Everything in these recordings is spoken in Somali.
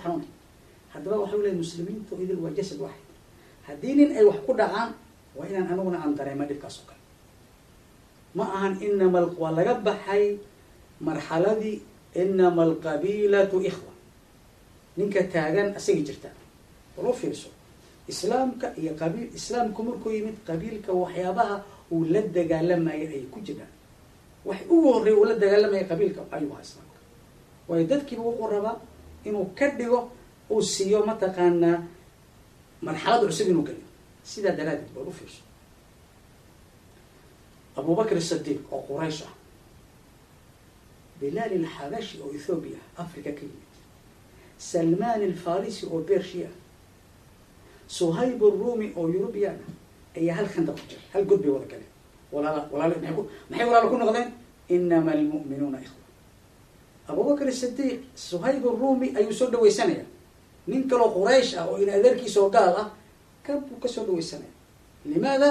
xanuun haddaba waxa leeyahay muslimiintu idil waa jasad waaxid haddii nin ay wax ku dhacaan waa inaan anaguna aan dareema dhibkaas oo kale ma ahan inama waa laga baxay marxaladii inama alqabiilatu ikhwa ninka taagan asagii jirta walo fiirso islaamka iyo qabiil islaamku markuu yimid qabiilka waxyaabaha uu la dagaalamayay ay ku jiraan wax ugu horreey uu la dagaalamaya qabiilka ayuu ahaa islaamka waayo dadkiiba wuxuu rabaa inuu ka dhigo uu siiyo mataqaanaa marxalad cusub inuu geliyo sidaa daraaddeed walo fiirso abubakr الصديق oo quraysh ah bilaal الxabashi oo ethoobia africa ka yimid salman الfarisi oo bershia suhayb الrumi oo eurubian ayaa hal khandaq ku jira hal god bay wada galeen maxay walaalo ku noqdeen inama almu'minuuna ikhwa abubakr الصديق suhayb الrumi ayuu soo dhawaysanaya nin kaloo quraysh ah oo in adeerkiisa oo gaal ah kabuu ka soo dhawaysanaya limaada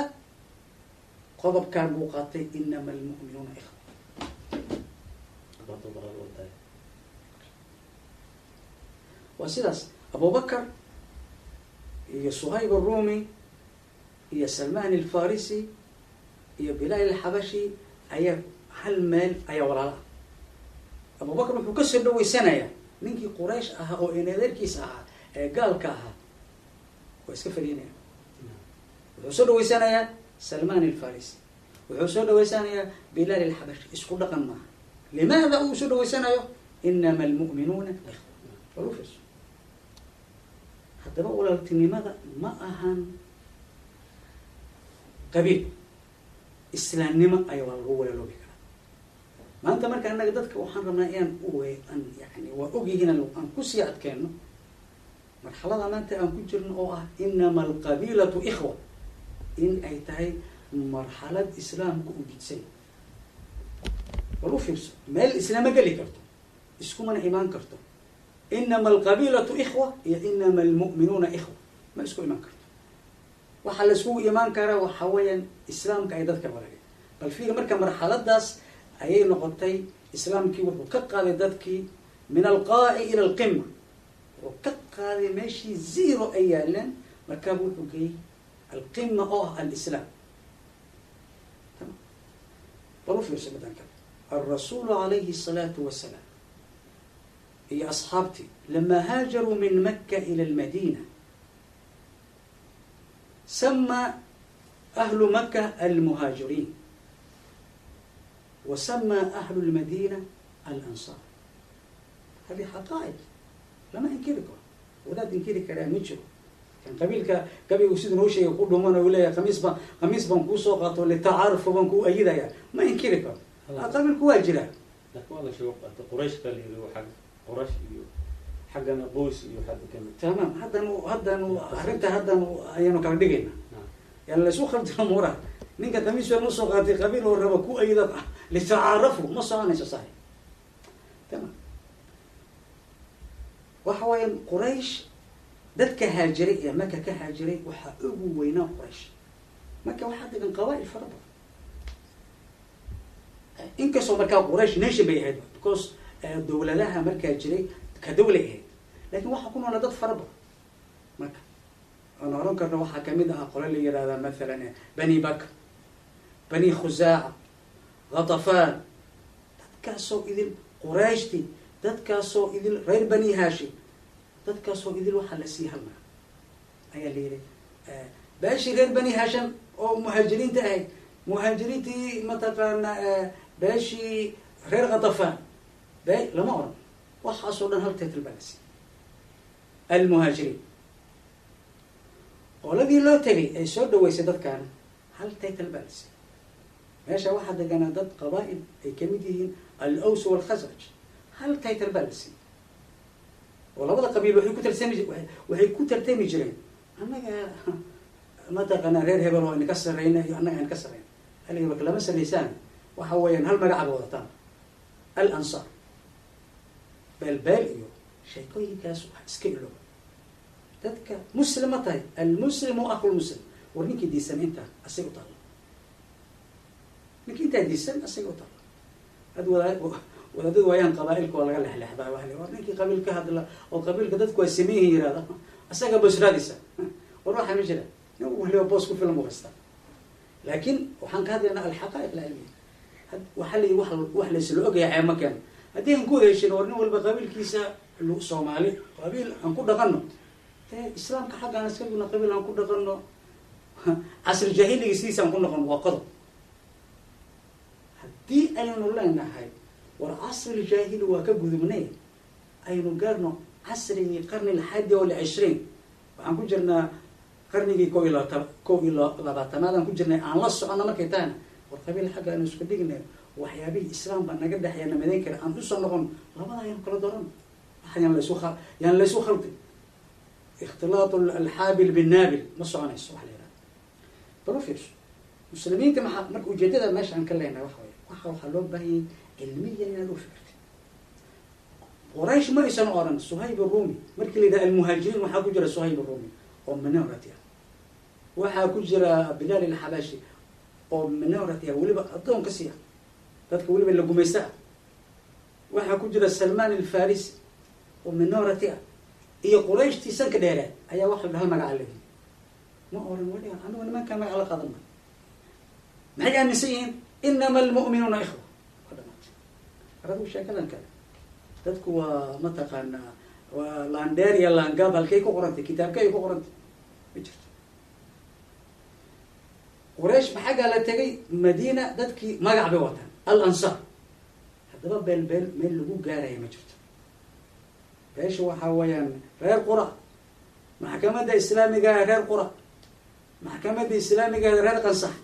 qodob kaan buu qaatay inama almu'minuuna ikhwa waa sidaas abubakar iyo suhayb الrumi iyo salman الfarisi iyo bilaal الxabashi ayaa hal meel ayaa walaala abubakar wuxuu kasoo dhawaysanayaa ninkii quraysh ahaa oo inadeerkiis ahaa ee gaalka ahaa waa iska fadhiinaya wuxuu soo dhawaysanayaa salman الfarisi wuxuu soo dhawaysanayaa bilaal الxabashi isku dhaqan maaha limaada uu soo dhawaysanayo inama almu'minuuna ikhwa walufis haddaba walaaltinimada ma ahan qabiil islaamnimo ayaa waa lagu walaaloobi karaa maanta marka annaga dadka waxaan rabnaa inaan yani waa ogyihiin aan kusii adkeenno marxalada maanta aan ku jirno oo ah inama alqabiilatu ikhwa in ay tahay marxalad islaamku u jidsan walu fiirso meel islaama geli karto iskumana imaan karto inama alqabiilatu ikhwa iyo inama almu'minuuna ikhwa ma isku imaan karto waxaa la iskugu imaan karaa waxa weeyaan islaamka ay dadka walaageen bal fiiga marka marxaladaas ayay noqotay islaamkii wuxuu ka qaaday dadkii min alqaa'i ila alqima wuxuu ka qaaday meeshii zero ay yaaleen markaaba wuxuu geeyey alqima oo ah alislaam balu fiirso badanka الرسول عليه الصلاة والسلام هي أصحابتي لما هاجروا من مكة إلى المدينة سمى أهل مكة المهاجرين وسمى أهل المدينة الأنصار هذه حقائق لما انكركم ولا تنكري كلام يجروا كان قبيل وسيد نوشي يقول لهم أنا ولا خميس بنكو سوقات ولا تعارف بنكو أيدا يعني ما ينكركم قبل كواجرة لكن والله شو قريش قال لي حق قريش حقنا بوس حد كم تمام هذا أخرتها هذا أيانو كان دقينا يعني سو خرج الأمور نيجا تميس ونص قاتي قبيل والربكو أيضا لتعارفوا ما صانع صحيح تمام وحوين قريش ذات كهاجري يا مكة كهاجري وحققوا وينام قريش مكة واحد من قبائل فرضا inkastoo markaa quraysh nation bay ahayd because dawladaha markaa jiray ka dawla ahayd laakiin waxaa ku noolaa dad fara badan marka aan oran karno waxaa kamid ah qolo la yiraahdaa mathalan bani bakr bani khuzaaca ghatafaan dadkaasoo idil qurayshti dadkaasoo idil reer bani hashim dadkaasoo idil waxaa la sii halmaa ayaa la yidhi baashi reer bani hashim oo muhaajiriinta ahayd muhaajiriintii mataqaana baashii reer ghatafaan lama oran waxaasoo dhan hal title baa la siiyey almuhaajiriin qoladii loo tegay ay soo dhaweysay dadkaana hal title baa la siiyey meesha waxaa deganaa dad qabaa'il ay kamid yihiin al-aws wal-khasraj hal title baa la siiyey oo labada qabiil waxay ku tartami jireen annaga mataqaana reer hebel oo inaka sarreyna iyo annaga aan ka sarreyna haliga lama sarreysaan waxa weeyaan hal magaca ba wadataan al-ansaar balbal iyo sheekooyinkaas wax iska ilooba dadka muslima tahay almuslimu aqul muslim war ninkii diisan intaa asay u taalla ninkii intaa diisan asay u taalla ad wadaadadu waayaan qabaa'ilka waa laga lexleexdaa waa war ninkii qabiil ka hadla oo qabiilka dadku waa sameeyeen yiraahda asaga busraadisa war waxa ma jira nin waliba boos ku filan muqasta laakiin waxaan ka hadlaynaa alxaqaa'iq alcilmiya waxa la wax la isla ogyahay ma keen haddii aan ku heshin war nin walba qabiilkiisa Soomaali qabiil aan ku dhaqanno islaamka xaqaan iska guna qabiil aan ku dhaqanno asr jahiliga siisaan ku noqon waa qodob haddii aynu leenahay war asr jahili waa ka gudubnay aynu gaarno casrigii qarni al-11 waxaan ku jirnaa qarnigii 12 aan ku jirnay aan la socono markay tahay war qabiil xaq aan isku dhignay waxyaabii islaam baa naga dhaxayna madeyn kara aan u soo noqon labada aynu kala dooran waxaan la isu khaldi اختلاط الحابل بالنابل ما صعنيس wax leeyahay بروفيس مسلمين كما marka ujeedada meesha aan ka leenahay waxa loo baahay cilmiyan inaan u fikirto quraish ma aysan oran suhayb ar-rumi markii la yiraahdo al-muhajirin waxa ku jira suhayb ar-rumi oo minority waxa ku jira bilal al-habashi oo minority waliba adoon ka siiya dadka waliba la gumaysta waxa ku jira salman al-farisi oo minority iyo quraish tiisan ka dheereen ayaa wax la magac leeyahay ma oran wali anu ma kan magac la qadan ma ay aaminsan inama almu'minuna ikhwa radu sheekadan kale dadku waa ma taqaana waa laandeer iyo laangab halkay ku qorantay kitaabkay ku qorantay ma jirto quraish maxaa la tagay madiina dadkii magac bay wataan al-ansar hadaba beel meel lagu gaaray ma jirto beesha waxa weeyaan reer qura maxkamadda islaamiga reer qura maxkamadda islaamiga reer qansax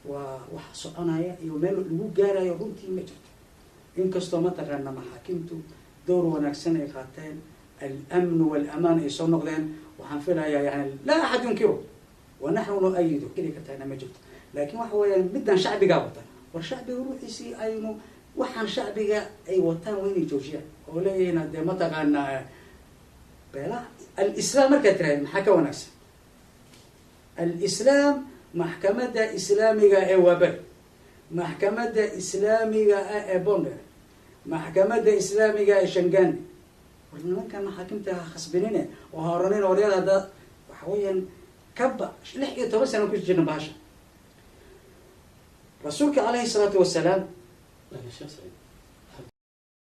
waa wax soconaya iyo meel lagu gaarayo runtii ma jirto inkastoo ma taqaana maxaakiimtu door wanaagsan ay qaateen al-amn wal-amaan ay soo noqdeen waxaan filayaa yani la ahad yunkiru wa nahnu nu'ayyidu kili ka taana ma jirto laakiin waxa weeyaan middan shacbiga wata war shacbiga ruuxiisi aynu waxaan shacbiga ay wataan weynay joojiyaan oo leeyahay hadee ma taqaana beela al-islam marka tiraay maxaa ka wanaagsan al-islam maxkamadda islaamiga ee wabay maxkamadda islaamiga ee bonder maxkamadda islaamiga ee shangaan warnimankan maxaakimta khasbinine oo horaneen oryada hada waxa weeyaan kaba 16 sano ku jirna baasha rasuulka alayhi salaatu wasalaam